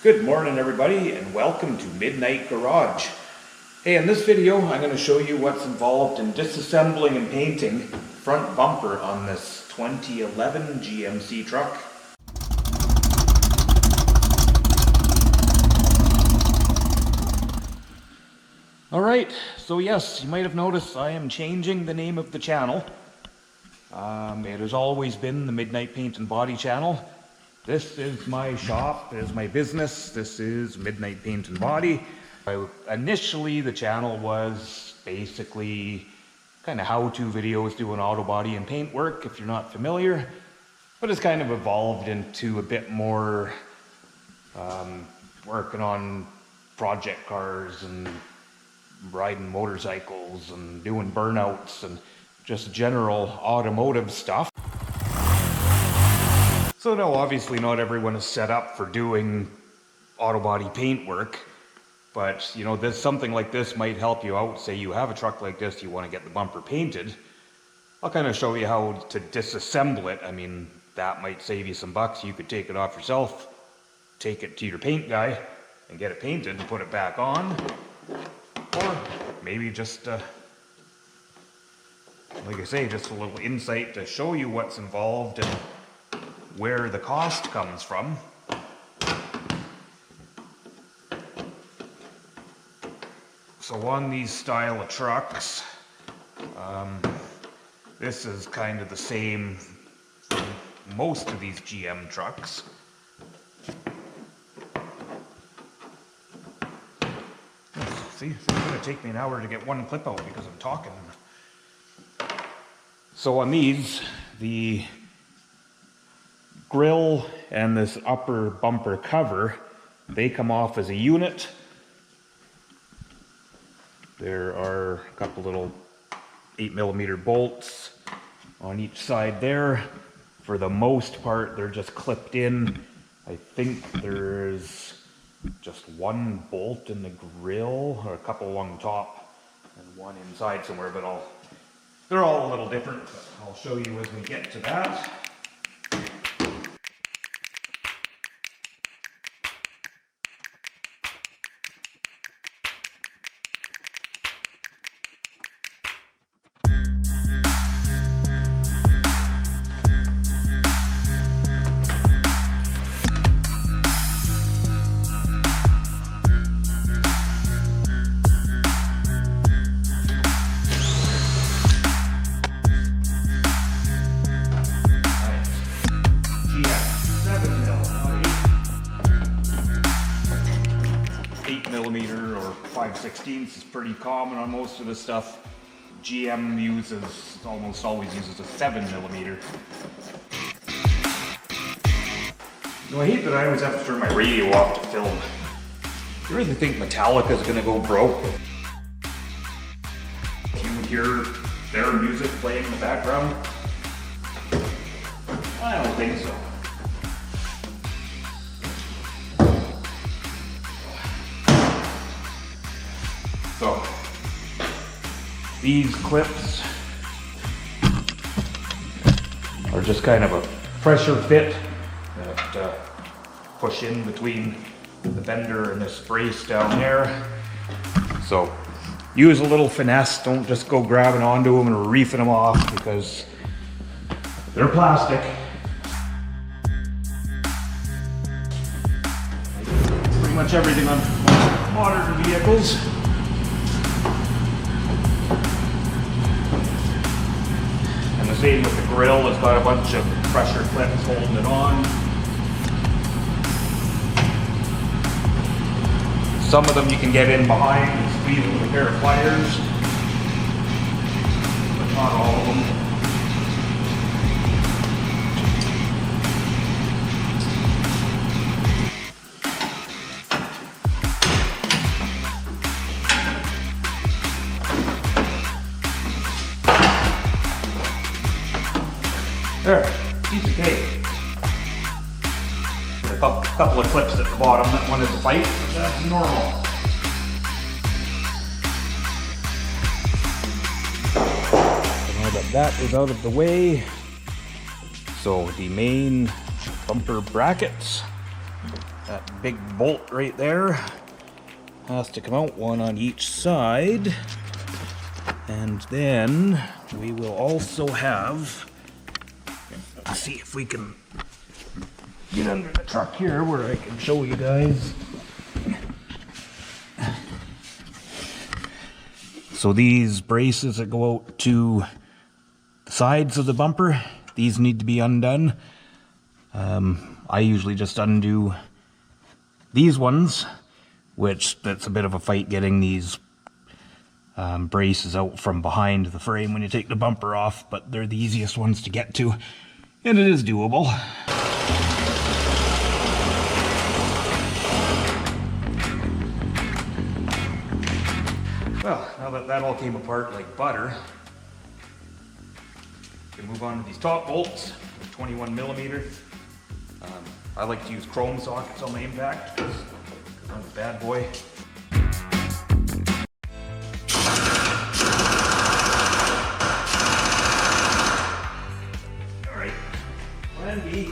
Good morning everybody and welcome to Midnight Garage. Hey, in this video I'm going to show you what's involved in disassembling and painting the front bumper on this 2011 GMC truck. Alright, so yes, you might have noticed I am changing the name of the channel. It has always been the Midnight Paint and Body channel. This is my shop, this is my business, this is Midnight Paint and Body. Initially the channel was basically kind of how-to videos doing auto body and paint work, if you're not familiar. But it's kind of evolved into a bit more working on project cars and riding motorcycles and doing burnouts and just general automotive stuff. So no, obviously not everyone is set up for doing auto body paint work, but you know, something like this might help you out. Say you have a truck like this, you want to get the bumper painted. I'll kind of show you how to disassemble it. I mean, that might save you some bucks. You could take it off yourself, take it to your paint guy and get it painted and put it back on. Or maybe just, like I say, just a little insight to show you what's involved and where the cost comes from. So on these style of trucks, this is kind of the same for most of these GM trucks. See, it's going to take me an hour to get one clip out because I'm talking. So on these, the grill and this upper bumper cover, they come off as a unit. There are a couple little 8mm bolts on each side there. For the most part, they're just clipped in. I think there's just one bolt in the grill, or a couple along the top and one inside somewhere, but they're all a little different. But I'll show you as we get to that. Or 5/16 is pretty common on most of the stuff. GM almost always uses a 7mm. No, I hate that I always have to turn my radio off to film. You really think Metallica's gonna go broke? You would hear their music playing in the background? I don't think so. So, these clips are just kind of a pressure fit that push in between the bender and this brace down there. So, use a little finesse, don't just go grabbing onto them and reefing them off because they're plastic. Pretty much everything on modern vehicles. Same with the grill, it's got a bunch of pressure clips holding it on. Some of them you can get in behind and squeeze it with a pair of pliers, but not all of them. There, piece of cake. A couple of clips at the bottom. That one is a pipe. That's normal. Now that that is out of the way, so the main bumper brackets That big bolt right there has to come out, one on each side. And then we will also have, let's see if we can get under the truck here where I can show you guys. So these braces that go out to the sides of the bumper, these need to be undone. I usually just undo these ones, which that's a bit of a fight getting these braces out from behind the frame when you take the bumper off, but they're the easiest ones to get to, and it is doable. Well, now that that all came apart like butter, we can move on to these top bolts, 21 millimeters. I like to use chrome sockets on the impact because I'm a bad boy. All right, plan B.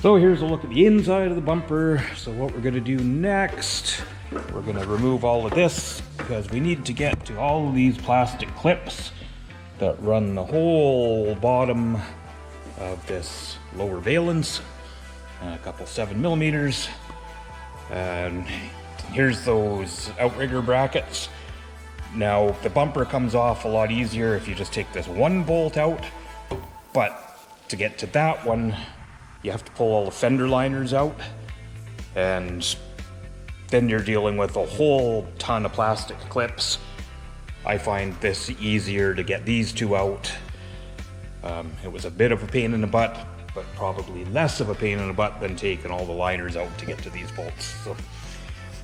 So here's a look at the inside of the bumper. So what we're going to do next, we're going to remove all of this because we need to get to all of these plastic clips that run the whole bottom of this lower valence, a couple 7 millimeters. And here's those outrigger brackets. Now the bumper comes off a lot easier if you just take this one bolt out, but to get to that one, you have to pull all the fender liners out, and then you're dealing with a whole ton of plastic clips. I find this easier to get these two out. It was a bit of a pain in the butt, but probably less of a pain in the butt than taking all the liners out to get to these bolts. So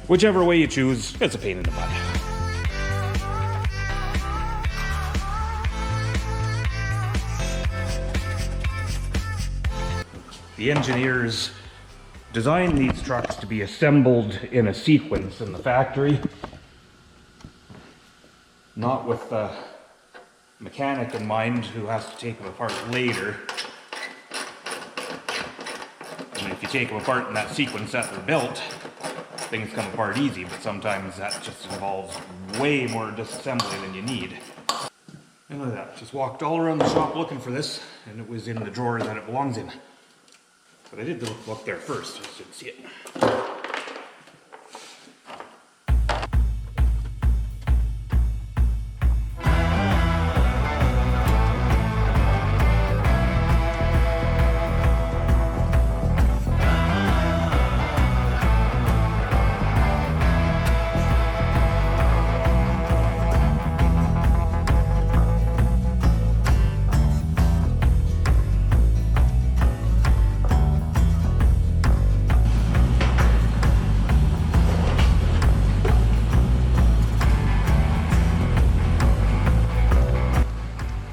whichever way you choose, it's a pain in the butt. The engineers designed these trucks to be assembled in a sequence in the factory, not with the mechanic in mind who has to take them apart later. I mean, if you take them apart in that sequence that they're built, things come apart easy, but sometimes that just involves way more disassembly than you need. And look at that, just walked all around the shop looking for this, and it was in the drawer that it belongs in. But I did look there first, so you didn't see it.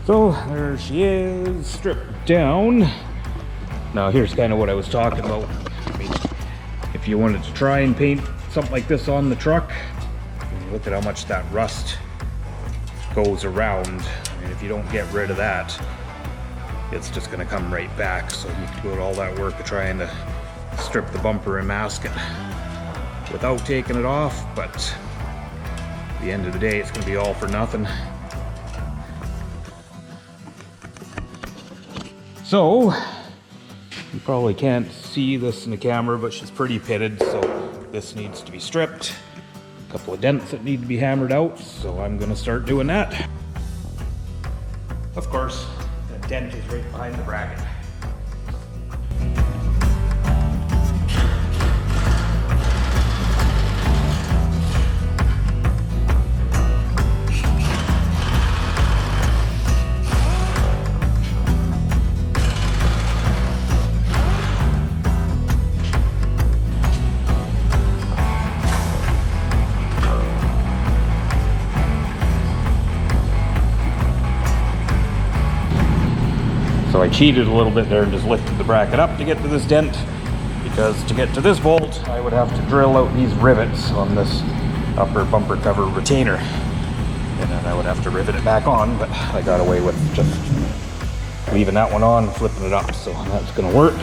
So there she is, stripped down. Now here's kind of what I was talking about. I mean, if you wanted to try and paint something like this on the truck, look at how much that rust goes around. I mean, if you don't get rid of that, it's just going to come right back. So you can do all that work of trying to strip the bumper and mask it without taking it off, but at the end of the day, it's going to be all for nothing. So, you probably can't see this in the camera, but she's pretty pitted, so this needs to be stripped. A couple of dents that need to be hammered out, so I'm gonna start doing that. Of course, the dent is right behind the bracket. cheated a little bit there and just lifted the bracket up to get to this dent, because to get to this bolt I would have to drill out these rivets on this upper bumper cover retainer, and then I would have to rivet it back on, but I got away with just leaving that one on, flipping it up, so that's gonna work.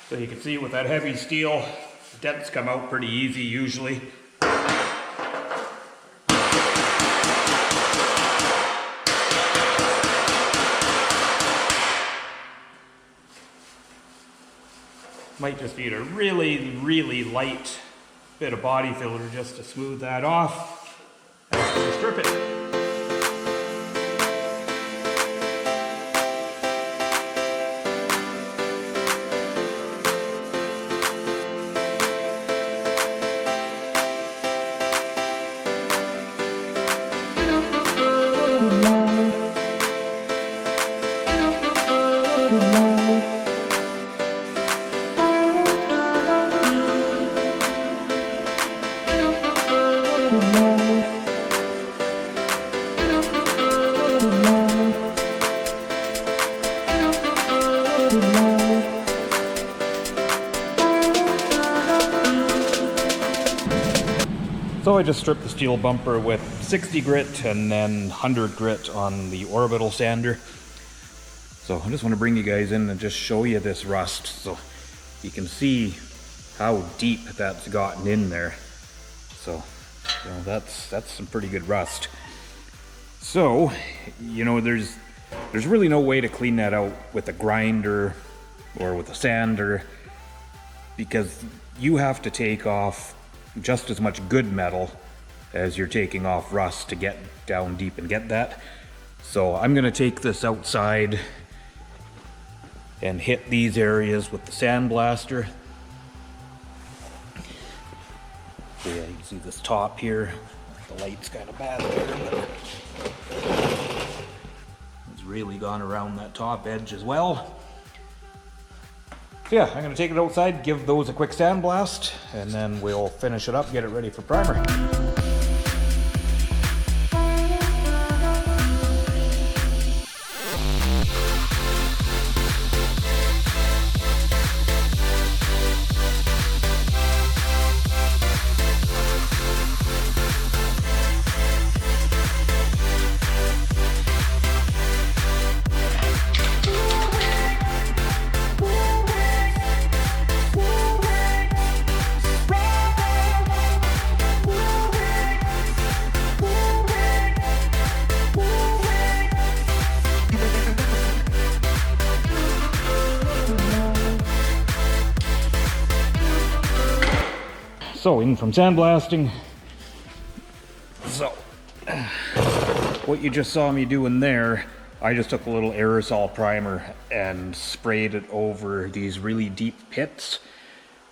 So you can see with that heavy steel, dents come out pretty easy usually. Might just need a really, really light bit of body filler just to smooth that off after you strip it. So I just stripped the steel bumper with 60 grit and then 100 grit on the orbital sander. So I just want to bring you guys in and just show you this rust so you can see how deep that's gotten in there. So, you know, that's some pretty good rust. So, you know, there's really no way to clean that out with a grinder or with a sander, because you have to take off just as much good metal as you're taking off rust to get down deep and get that. So I'm gonna take this outside and hit these areas with the sandblaster. So yeah, you can see this top here. The light's kind of bad there, but it's really gone around that top edge as well. So yeah, I'm gonna take it outside, give those a quick sandblast, and then we'll finish it up, get it ready for primer. So in from sandblasting, so what you just saw me doing there, I just took a little aerosol primer and sprayed it over these really deep pits.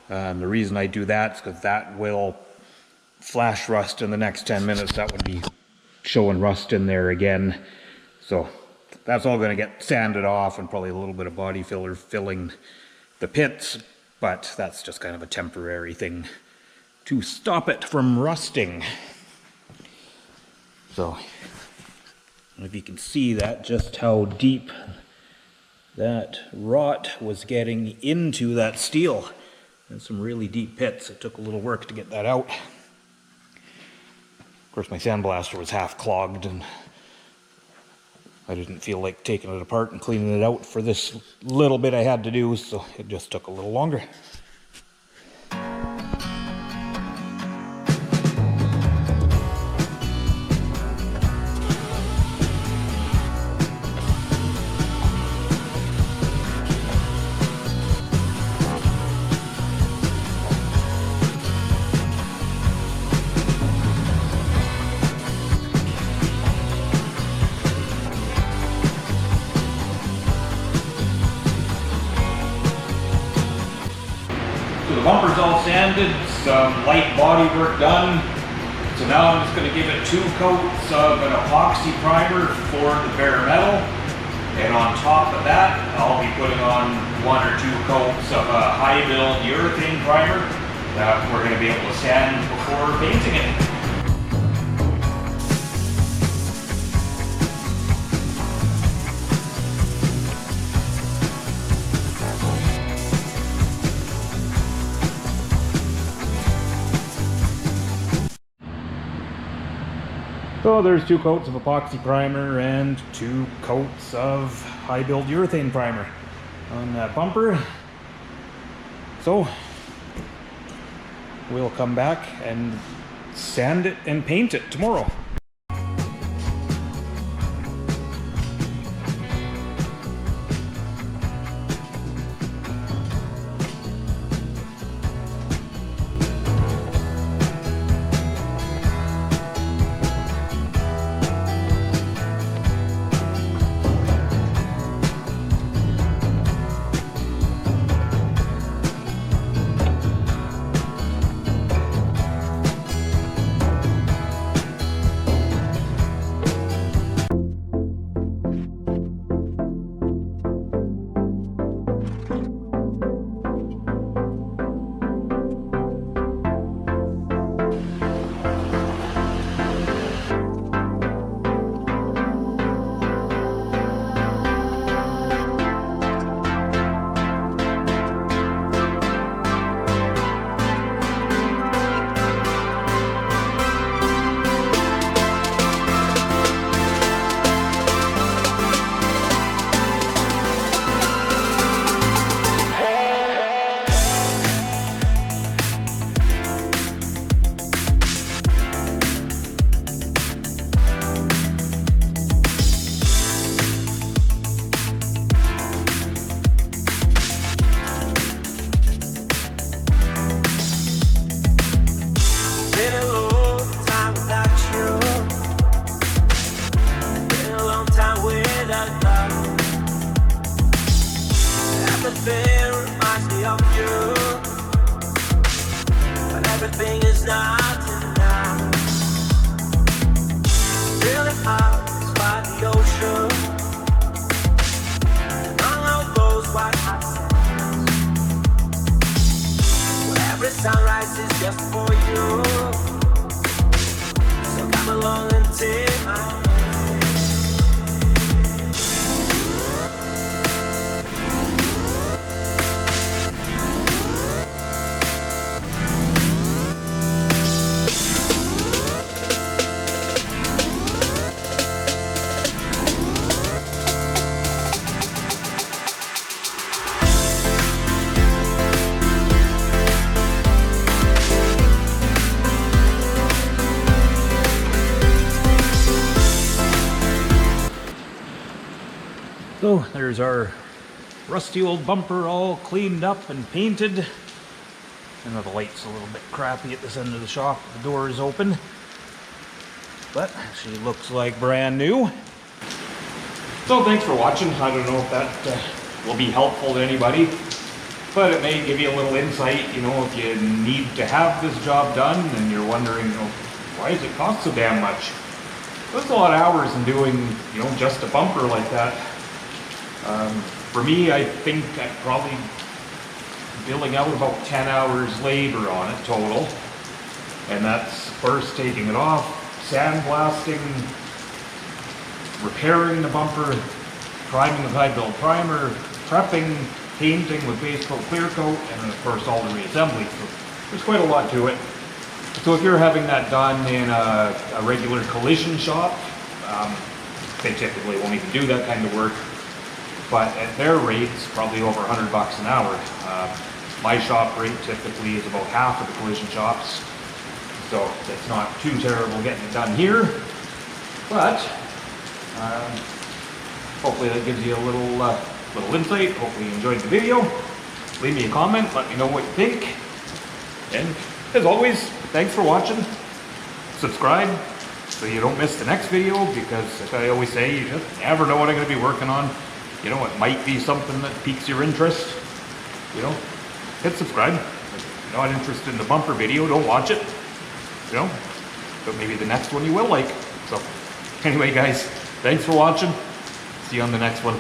The reason I do that is because that will flash rust in the next 10 minutes. That would be showing rust in there again. So that's all going to get sanded off, and probably a little bit of body filler filling the pits, but that's just kind of a temporary thing to stop it from rusting. So if you can see that, just how deep that rot was getting into that steel, and some really deep pits. It took a little work to get that out. Of course, my sandblaster was half clogged, and I didn't feel like taking it apart and cleaning it out for this little bit I had to do, so it just took a little longer. all sanded, some light body work done. So now I'm just going to give it 2 coats of an epoxy primer for the bare metal. And on top of that, I'll be putting on 1 or 2 coats of a high build urethane primer that we're going to be able to sand before painting it. So there's 2 coats of epoxy primer and 2 coats of high build urethane primer on that bumper. So we'll come back and sand it and paint it tomorrow. Everything is not enough. Really hard by the ocean. Among all those white hot sands, where every sunrise is just for you. So come along and take my hand. So there's our rusty old bumper all cleaned up and painted. I know the light's a little bit crappy at this end of the shop. The door is open, but she looks like brand new. So thanks for watching. I don't know if that will be helpful to anybody, but it may give you a little insight. You know, if you need to have this job done and you're wondering, you know, why does it cost so damn much? That's a lot of hours in doing, you know, just a bumper like that. For me, I think I'm probably billing out about 10 hours labor on it total. And that's first taking it off, sandblasting, repairing the bumper, priming with high build primer, prepping, painting with base coat, clear coat, and then of course all the reassembly. So there's quite a lot to it. So if you're having that done in a regular collision shop, they typically won't even do that kind of work. But at their rates, probably over $100 an hour. My shop rate typically is about half of the collision shops, so it's not too terrible getting it done here. But hopefully that gives you a little insight. Hopefully you enjoyed the video. Leave me a comment. Let me know what you think. And as always, thanks for watching. Subscribe so you don't miss the next video, because as I always say, you just never know what I'm going to be working on. You know, it might be something that piques your interest. You know, hit subscribe. not interested in the bumper video, don't watch it. You know, but maybe the next one you will like. So anyway, guys, thanks for watching. See you on the next one.